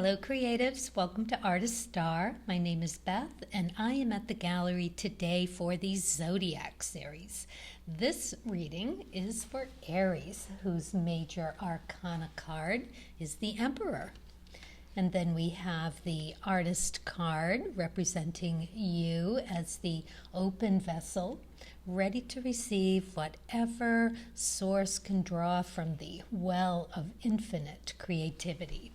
Hello, creatives. Welcome to Artist Star. My name is Beth, and I am at the gallery today for the Zodiac series. This reading is for Aries, whose major arcana card is the Emperor. And then we have the Artist card representing you as the open vessel, ready to receive whatever source can draw from the well of infinite creativity.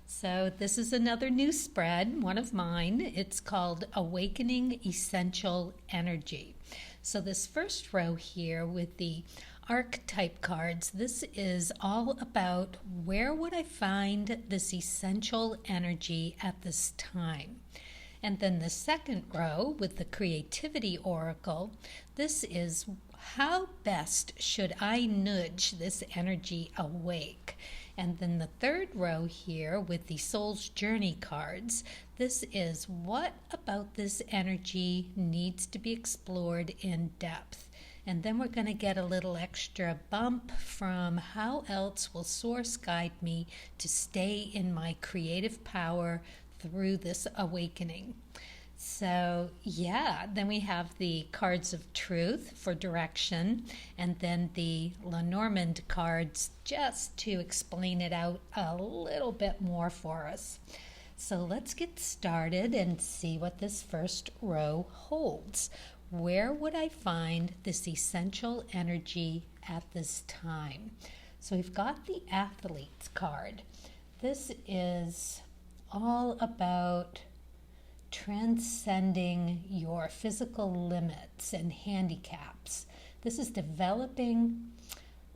So this is another new spread, one of mine. It's called Awakening Essential Energy. So this first row here with the archetype cards, this is all about where would I find this essential energy at this time. And then the second row with the creativity oracle, this is how best should I nudge this energy awake. And then the third row here with the Soul's Journey cards, this is what about this energy needs to be explored in depth. And then we're going to get a little extra bump from how else will Source guide me to stay in my creative power through this awakening. So yeah, then we have the cards of truth for direction, and then the Lenormand cards just to explain it out a little bit more for us. So let's get started and see what this first row holds. Where would I find this essential energy at this time? So we've got the Athlete's card. This is all about transcending your physical limits and handicaps. This is developing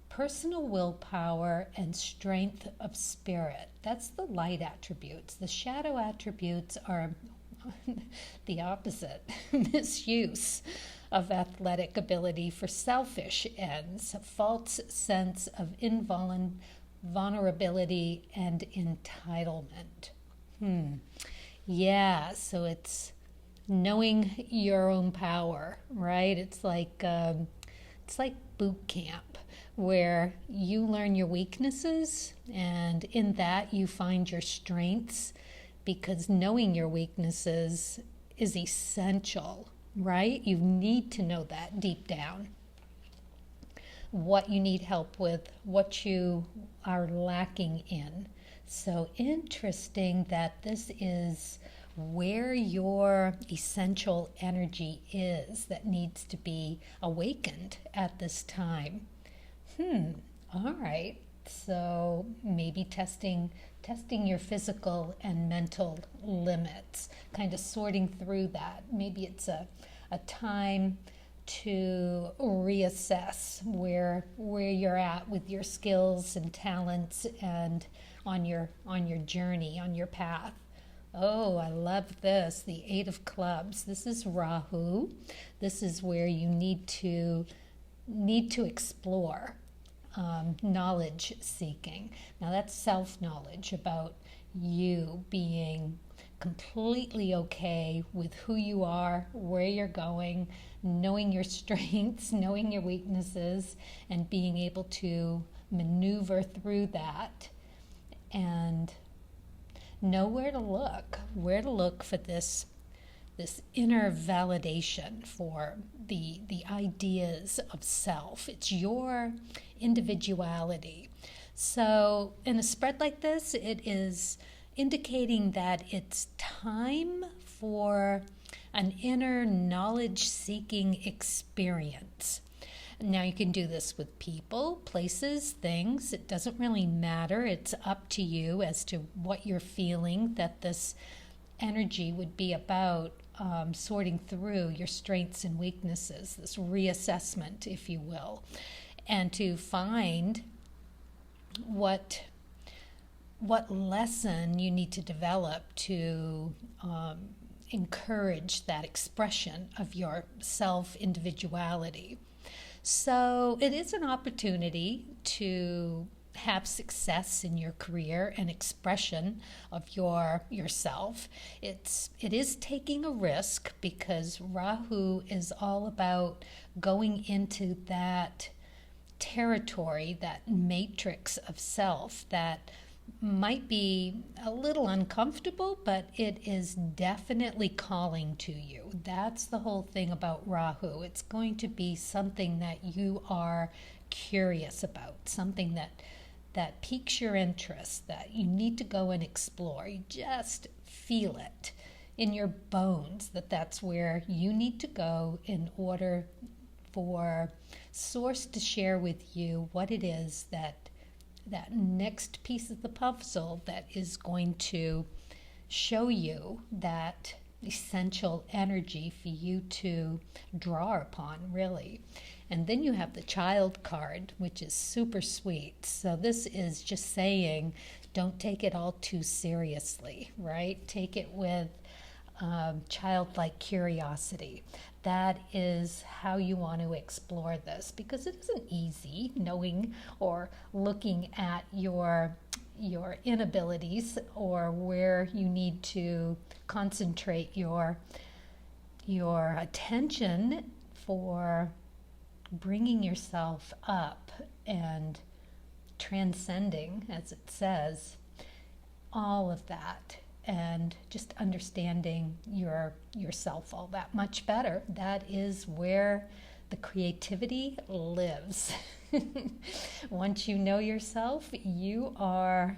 personal willpower and strength of spirit. That's the light attributes. The shadow attributes are the opposite, misuse of athletic ability for selfish ends, a false sense of vulnerability and entitlement. Yeah, so it's knowing your own power, right? It's like boot camp, where you learn your weaknesses, and in that you find your strengths, because knowing your weaknesses is essential, right? You need to know that deep down. What you need help with, what you are lacking in. So interesting that this is where your essential energy is that needs to be awakened at this time. All right. So maybe testing your physical and mental limits, kind of sorting through that. Maybe it's a time to reassess where you're at with your skills and talents and on your journey, on your path. Oh, I love this, the Eight of Clubs. This is Rahu. This is where you need to explore knowledge seeking. Now that's self-knowledge about you being completely okay with who you are, where you're going, knowing your strengths, knowing your weaknesses, and being able to maneuver through that and know where to look for this inner validation for the ideas of self. It's your individuality. So in a spread like this, it is indicating that it's time for an inner knowledge-seeking experience. Now you can do this with people, places, things. It doesn't really matter. It's up to you as to what you're feeling that this energy would be about, sorting through your strengths and weaknesses, this reassessment, if you will, and to find what lesson you need to develop to encourage that expression of your self-individuality. So it is an opportunity to have success in your career and expression of yourself. It is taking a risk, because Rahu is all about going into that territory, that matrix of self, that might be a little uncomfortable, but it is definitely calling to you. That's the whole thing about Rahu. It's going to be something that you are curious about, something that piques your interest, that you need to go and explore. You just feel it in your bones that that's where you need to go in order for Source to share with you what it is that next piece of the puzzle that is going to show you that essential energy for you to draw upon, really. And then you have the child card, which is super sweet. So this is just saying, don't take it all too seriously, right? Take it with childlike curiosity. That is how you want to explore this, because it isn't easy knowing or looking at your inabilities or where you need to concentrate your attention for bringing yourself up and transcending, as it says, all of that, and just understanding yourself all that much better. That is where the creativity lives. Once you know yourself, you are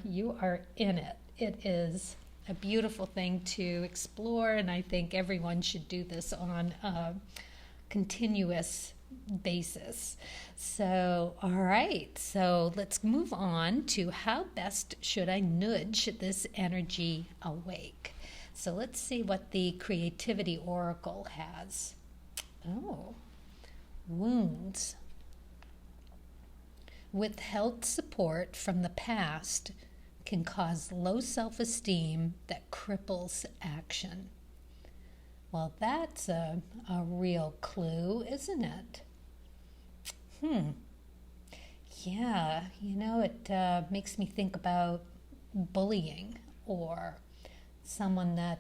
in it. It is a beautiful thing to explore, and I think everyone should do this on a continuous basis. So, all right, so let's move on to how best should I nudge this energy awake. So let's see what the Creativity Oracle has. Oh, wounds. Withheld support from the past can cause low self-esteem that cripples action. Well, that's a real clue, isn't it? Yeah, it makes me think about bullying, or someone that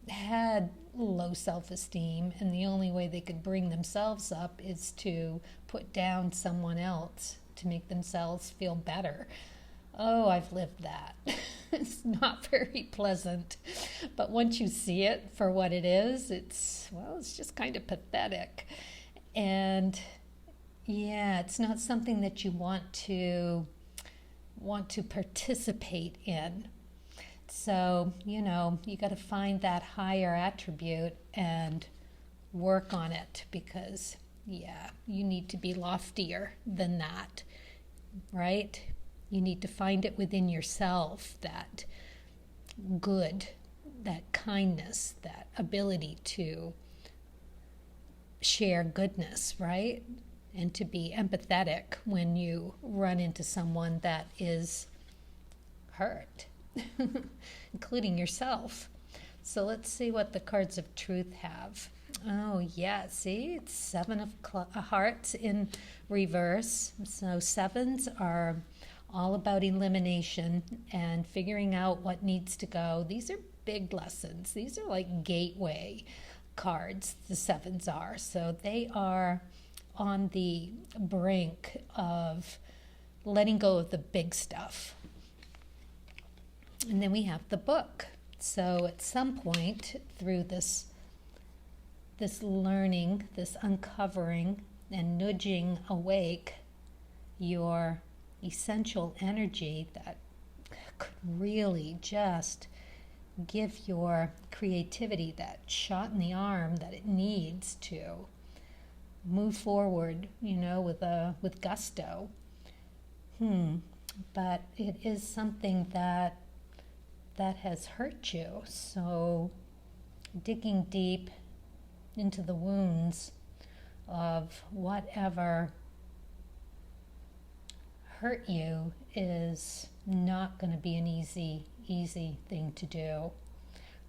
had low self-esteem, and the only way they could bring themselves up is to put down someone else to make themselves feel better. Oh, I've lived that. It's not very pleasant. But once you see it for what it is, it's just kind of pathetic. And yeah, it's not something that you want to participate in. So, you got to find that higher attribute and work on it, because, yeah, you need to be loftier than that, right? You need to find it within yourself, that good, that kindness, that ability to share goodness, right? And to be empathetic when you run into someone that is hurt, including yourself. So let's see what the cards of truth have. Oh, yeah, see, it's 7 of hearts in reverse. So 7s are all about elimination and figuring out what needs to go. These are big lessons. These are like gateway cards, the 7s are. So they are on the brink of letting go of the big stuff. And then we have the book. So at some point through this learning, this uncovering and nudging awake your essential energy that could really just give your creativity that shot in the arm that it needs to move forward, with gusto. But it is something that has hurt you. So digging deep into the wounds of whatever hurt you is not going to be an easy thing to do.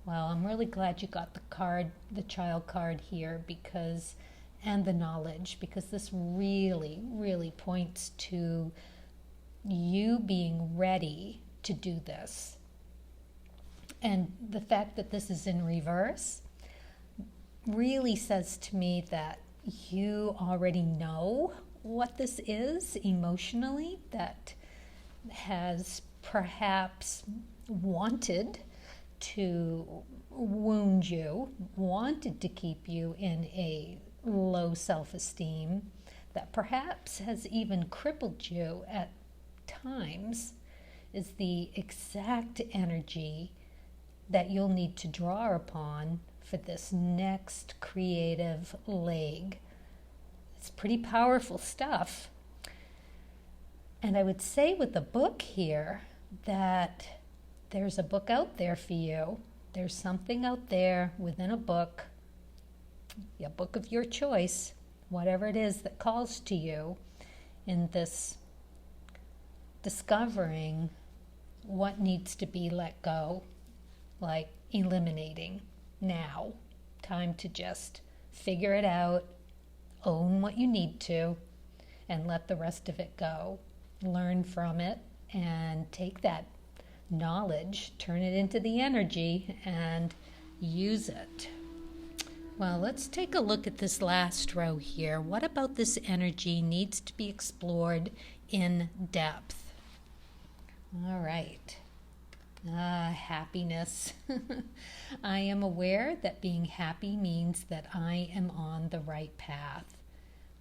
Well, I'm really glad you got the child card here, and the knowledge, because this really, really points to you being ready to do this. And the fact that this is in reverse really says to me that you already know what this is emotionally that has perhaps wanted to wound you, wanted to keep you in a low self-esteem, that perhaps has even crippled you at times, is the exact energy that you'll need to draw upon for this next creative leg. It's pretty powerful stuff. And I would say with the book here that there's a book out there for you. There's something out there within a book of your choice, whatever it is that calls to you in this discovering what needs to be let go, like eliminating now. Time to just figure it out, own what you need to, and let the rest of it go. Learn from it and take that knowledge, turn it into the energy, and use it. Well, let's take a look at this last row here. What about this energy needs to be explored in depth? All right. Happiness. I am aware that being happy means that I am on the right path.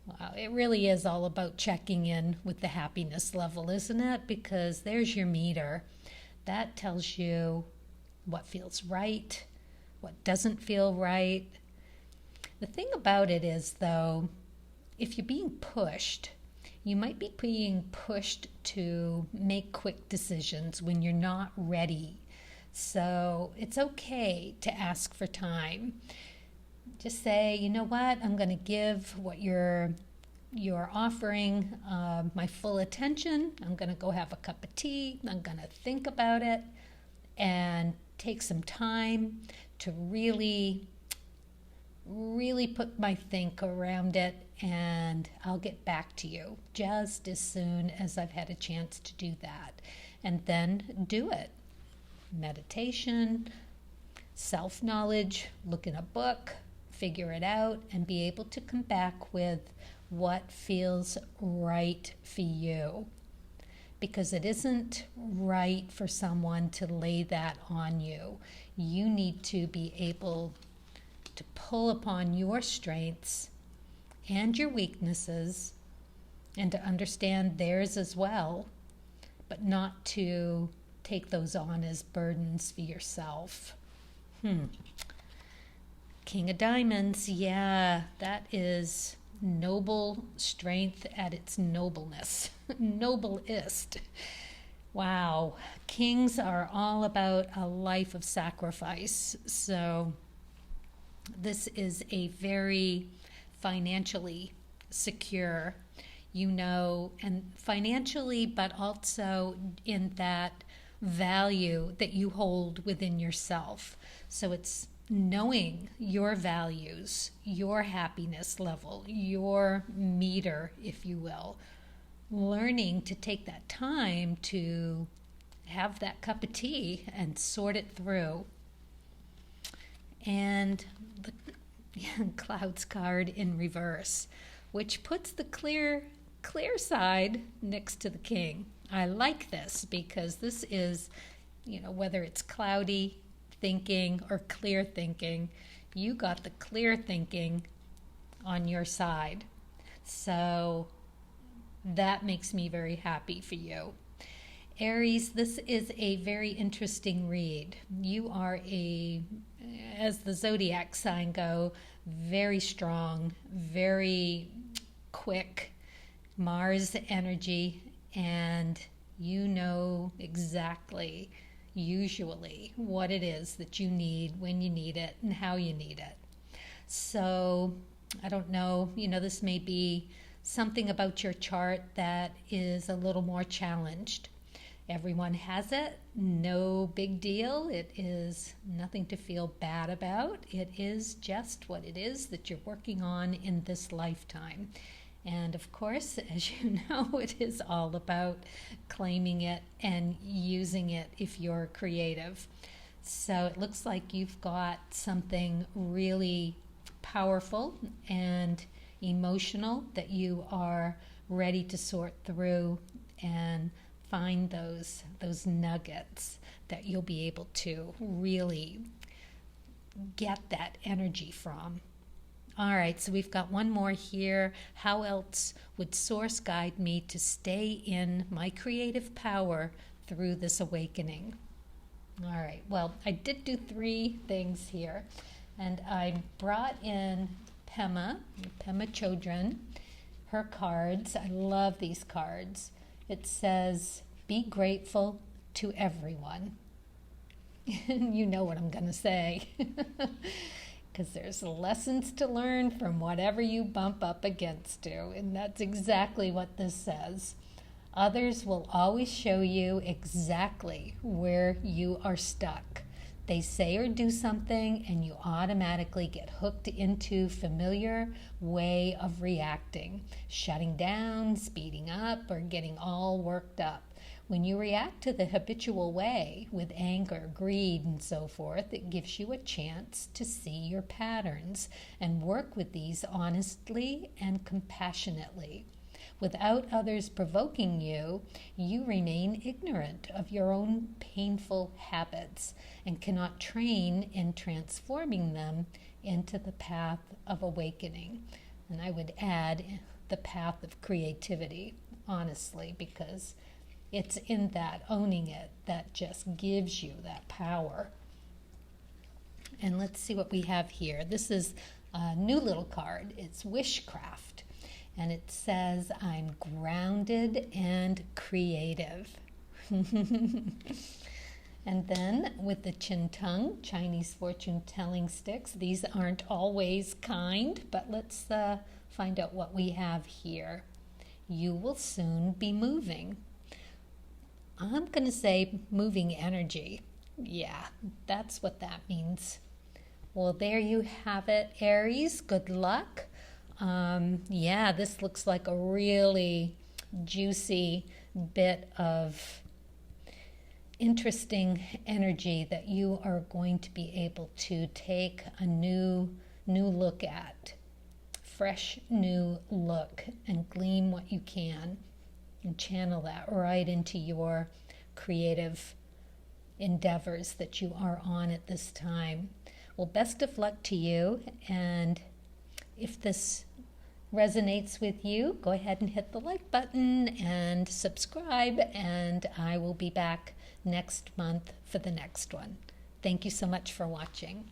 Wow, it really is all about checking in with the happiness level, isn't it? Because there's your meter. That tells you what feels right, what doesn't feel right. The thing about it is, though, if you're being pushed, you might be being pushed to make quick decisions when you're not ready. So it's okay to ask for time. Just say, you know what, I'm going to give what you're offering my full attention. I'm going to go have a cup of tea. I'm going to think about it and take some time to really put my think around it, and I'll get back to you just as soon as I've had a chance to do that. And then do it. Meditation, self-knowledge, look in a book, figure it out, and be able to come back with what feels right for you. Because it isn't right for someone to lay that on you. You need to be able to pull upon your strengths and your weaknesses and to understand theirs as well, but not to take those on as burdens for yourself. King of Diamonds, yeah, that is noble strength at its nobleness. Noblest. Wow. Kings are all about a life of sacrifice. So this is a very financially secure, and financially, but also in that value that you hold within yourself. So it's knowing your values, your happiness level, your meter, if you will. Learning to take that time to have that cup of tea and sort it through. And the Clouds card in reverse, which puts the clear side next to the King. I like this because this is, whether it's cloudy thinking or clear thinking, you got the clear thinking on your side. So that makes me very happy for you. Aries, this is a very interesting read. You are as the zodiac sign go, very strong, very quick, Mars energy, and you know exactly, usually, what it is that you need, when you need it, and how you need it. So, I don't know, this may be something about your chart that is a little more challenged. Everyone has it, no big deal. It is nothing to feel bad about. It is just what it is that you're working on in this lifetime. And of course, as you know, it is all about claiming it and using it if you're creative. So it looks like you've got something really powerful and emotional that you are ready to sort through and find those nuggets that you'll be able to really get that energy from. All right, so we've got one more here. How else would Source guide me to stay in my creative power through this awakening? All right, well, I did do 3 things here, and I brought in Pema Chodron, her cards. I love these cards. It says, be grateful to everyone. And you know what I'm going to say. Because there's lessons to learn from whatever you bump up against to. And that's exactly what this says. Others will always show you exactly where you are stuck. They say or do something and you automatically get hooked into familiar way of reacting, shutting down, speeding up, or getting all worked up. When you react to the habitual way with anger, greed, and so forth, it gives you a chance to see your patterns and work with these honestly and compassionately. Without others provoking you, you remain ignorant of your own painful habits and cannot train in transforming them into the path of awakening. And I would add the path of creativity, honestly, because it's in that owning it that just gives you that power. And let's see what we have here. This is a new little card. It's Wishcraft. And it says, I'm grounded and creative. And then with the Chin Tongue, Chinese fortune telling sticks, these aren't always kind, but let's find out what we have here. You will soon be moving. I'm going to say moving energy. Yeah, that's what that means. Well, there you have it, Aries. Good luck. Yeah, this looks like a really juicy bit of interesting energy that you are going to be able to take a new look at. Fresh new look, and glean what you can and channel that right into your creative endeavors that you are on at this time. Well, best of luck to you, and if this resonates with you, go ahead and hit the like button and subscribe, and I will be back next month for the next one. Thank you so much for watching.